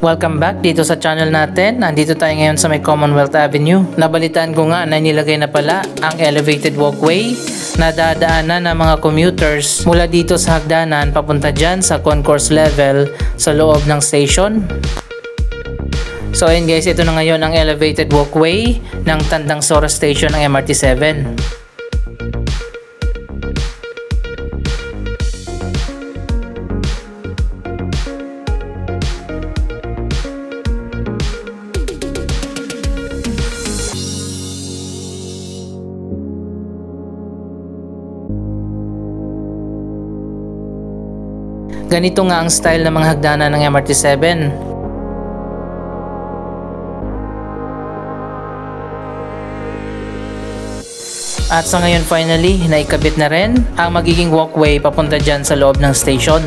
Welcome back dito sa channel natin. Nandito tayo ngayon sa may Commonwealth Avenue. Nabalitaan ko nga na nilagay na pala ang elevated walkway na dadaanan ng mga commuters mula dito sa hagdanan papunta dyan sa concourse level sa loob ng station. So ayun guys, ito na ngayon ang elevated walkway ng Tandang Sora Station ng MRT 7. Ganito nga ang style ng mga hagdanan ng MRT 7. At sa ngayon finally, naikabit na rin ang magiging walkway papunta dyan sa loob ng station.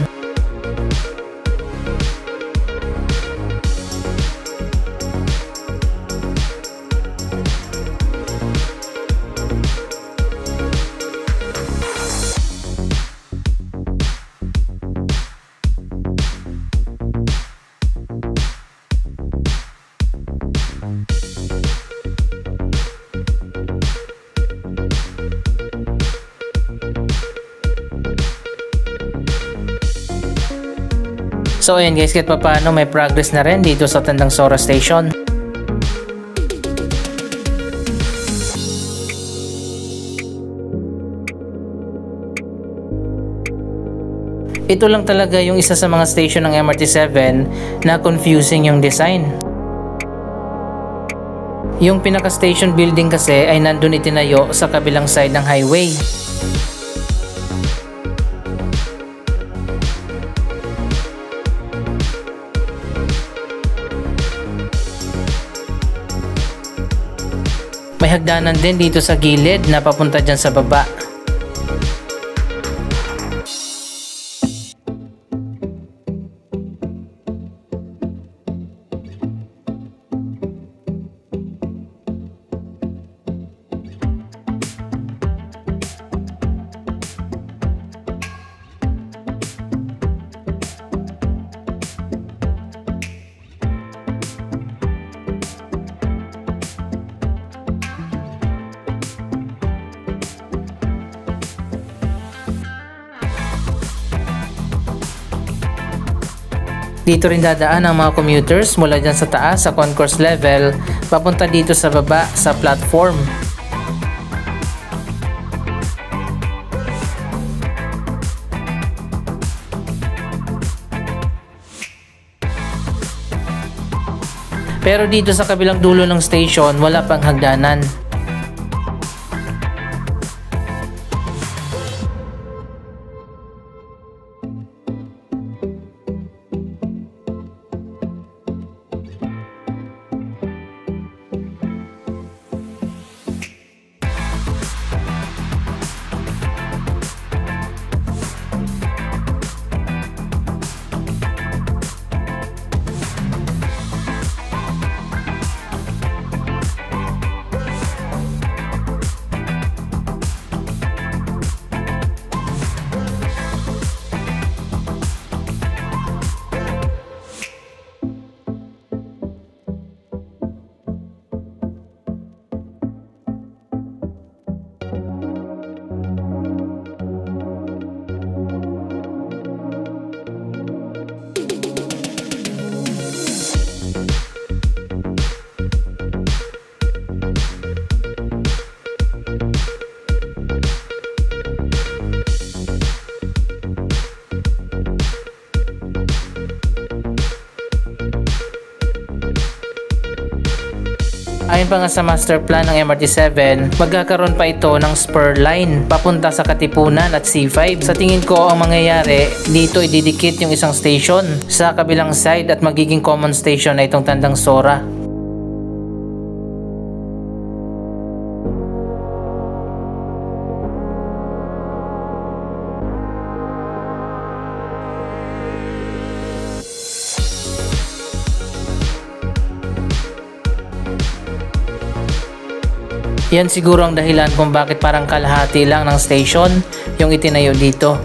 So ayan guys, kahit paano may progress na rin dito sa Tandang Sora Station. Ito lang talaga yung isa sa mga station ng MRT 7 na confusing yung design. Yung pinaka-station building kasi ay nandun itinayo sa kabilang side ng highway. May hagdanan din dito sa gilid na papunta dyan sa baba. Dito rin dadaan ang mga commuters mula dyan sa taas sa concourse level papunta dito sa baba sa platform. Pero dito sa kabilang dulo ng station wala pang hagdanan. Ayon pa nga sa master plan ng MRT 7, magkakaroon pa ito ng spur line papunta sa Katipunan at C5. Sa tingin ko ang mangyayari, dito ididikit yung isang station sa kabilang side at magiging common station na itong Tandang Sora. Yan siguro ang dahilan kung bakit parang kalahati lang ng station yung itinayo dito.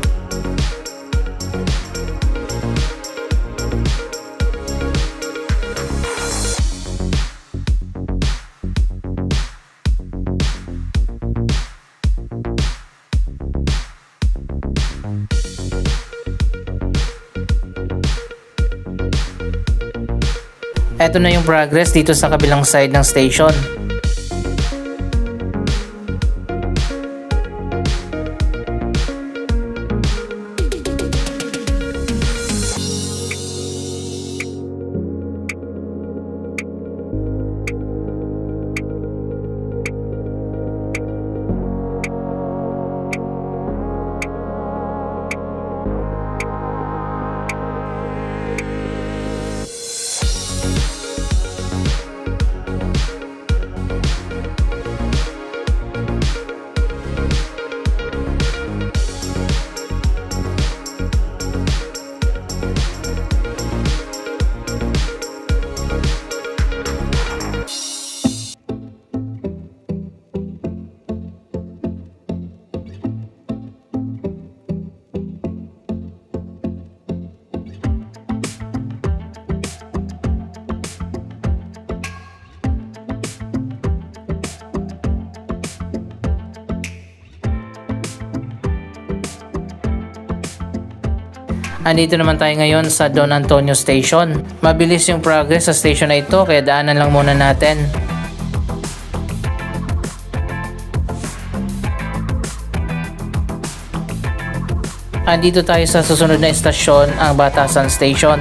Eto na yung progress dito sa kabilang side ng station. Andito naman tayo ngayon sa Don Antonio Station. Mabilis yung progress sa station na ito kaya daanan lang muna natin. Andito tayo sa susunod na estasyon, ang Batasan Station.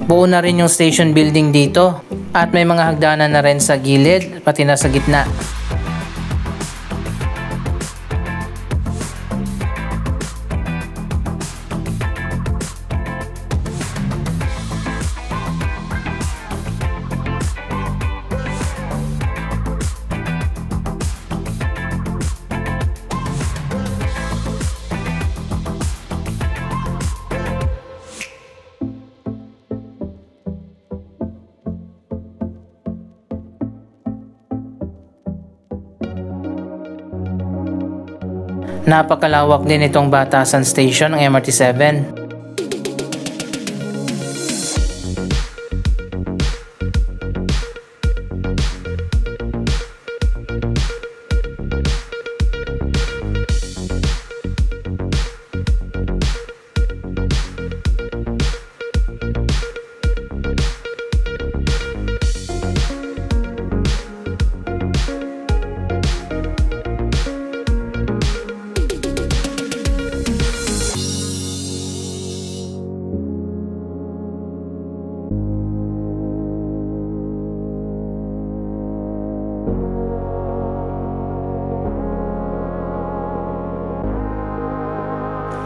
Buo na rin yung station building dito at may mga hagdanan na rin sa gilid pati na sa gitna. Napakalawak din itong Batasan Station ng MRT7.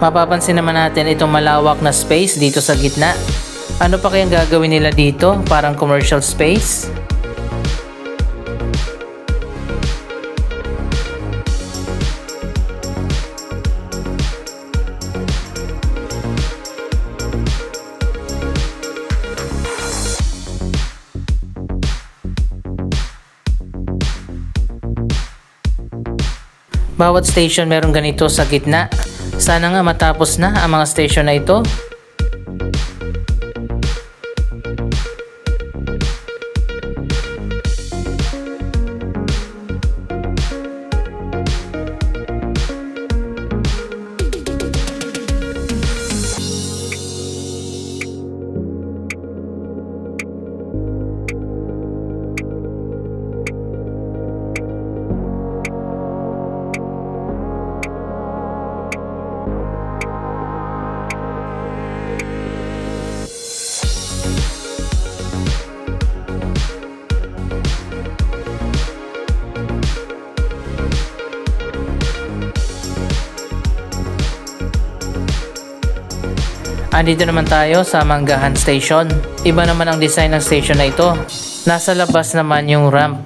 Mapapansin naman natin itong malawak na space dito sa gitna. Ano pa kayang gagawin nila dito? Parang commercial space? Bawat station meron ganito sa gitna. Sana nga matapos na ang mga station na ito. Andito naman tayo sa Manggahan Station. Iba naman ang design ng station na ito. Nasa labas naman yung ramp.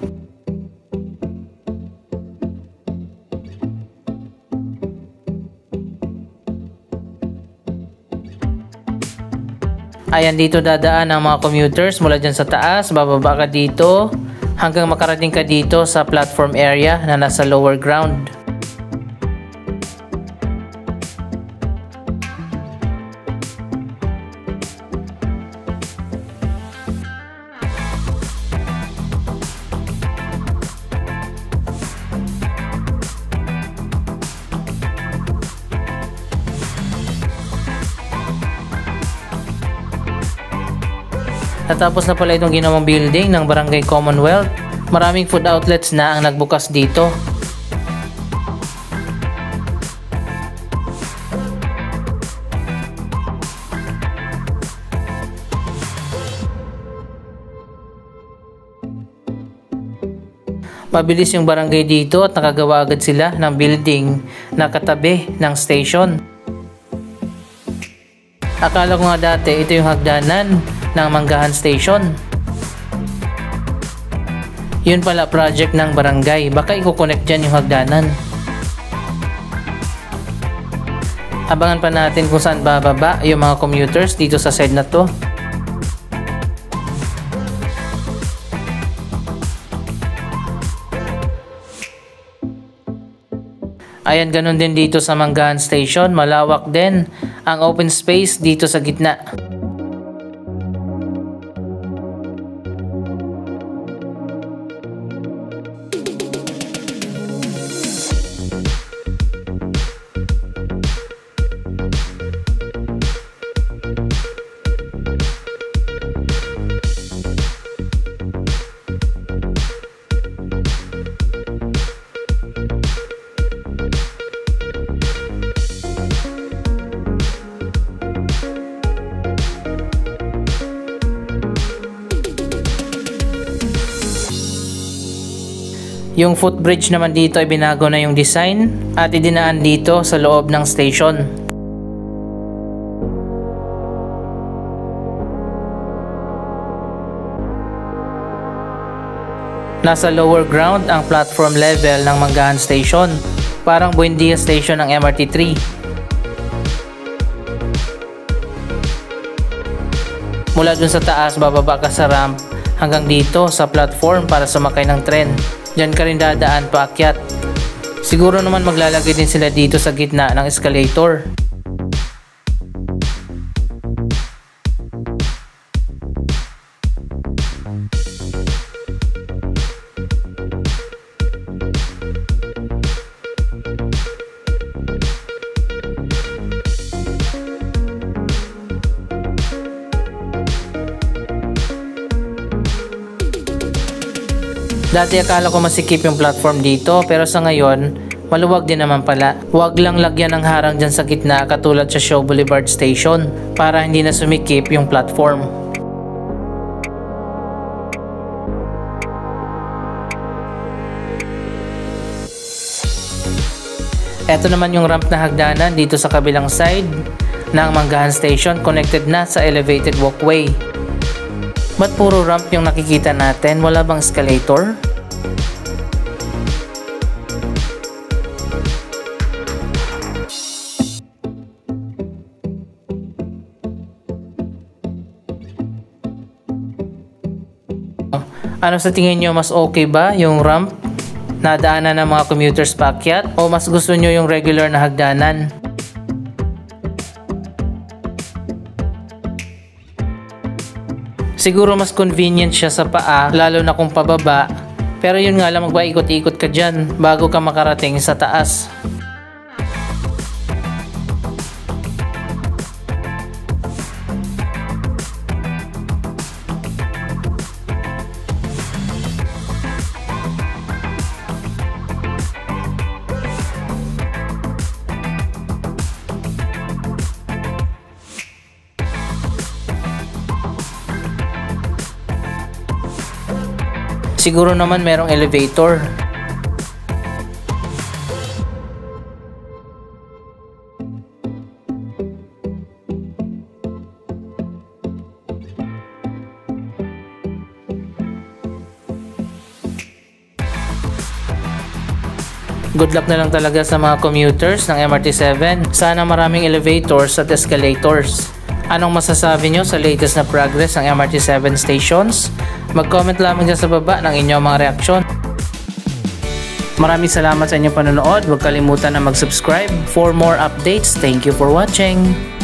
Ayan, dito dadaan ang mga commuters mula dyan sa taas. Bababa ka dito hanggang makarating ka dito sa platform area na nasa lower ground. Natapos na pala itong ginawang building ng Barangay Commonwealth. Maraming food outlets na ang nagbukas dito. Mabilis yung barangay dito at nakagawa agad sila ng building na katabi ng station. Akala ko nga dati ito yung hagdanan ng Manggahan Station. Yun pala project ng barangay. Baka i-connect dyan yung hagdanan. Abangan pa natin kung saan bababa yung mga commuters dito sa side na to. Ayan, ganun din dito sa Manggahan Station. Malawak din ang open space dito sa gitna. Yung footbridge naman dito ay binago na yung design at idinaan dito sa loob ng station. Nasa lower ground ang platform level ng Manggahan Station. Parang Buendia Station ng MRT3. Mula dun sa taas, bababa ka sa ramp hanggang dito sa platform para sumakay ng tren. Diyan ka rin dadaan paakyat. Siguro naman maglalagay din sila dito sa gitna ng escalator. Dati akala ko masikip yung platform dito, pero sa ngayon, maluwag din naman pala. Huwag lang lagyan ng harang dyan sa gitna katulad sa Shaw Boulevard Station para hindi na sumikip yung platform. Ito naman yung ramp na hagdanan dito sa kabilang side ng Manggahan Station, connected na sa elevated walkway. Ba't puro ramp yung nakikita natin? Wala bang escalator? Ano sa tingin nyo, mas okay ba yung ramp na daanan ng mga commuters paakyat o mas gusto nyo yung regular na hagdanan? Siguro mas convenient siya sa paa, lalo na kung pababa. Pero yun nga lang, magpaikot-ikot ka dyan bago ka makarating sa taas. Siguro naman merong elevator. Good luck na lang talaga sa mga commuters ng MRT7. Sana maraming elevators at escalators. Anong masasabi nyo sa latest na progress ng MRT7 stations? Mag-comment lamang dyan sa baba ng inyong mga reaksyon. Maraming salamat sa inyong panonood. Huwag kalimutan na mag-subscribe for more updates. Thank you for watching.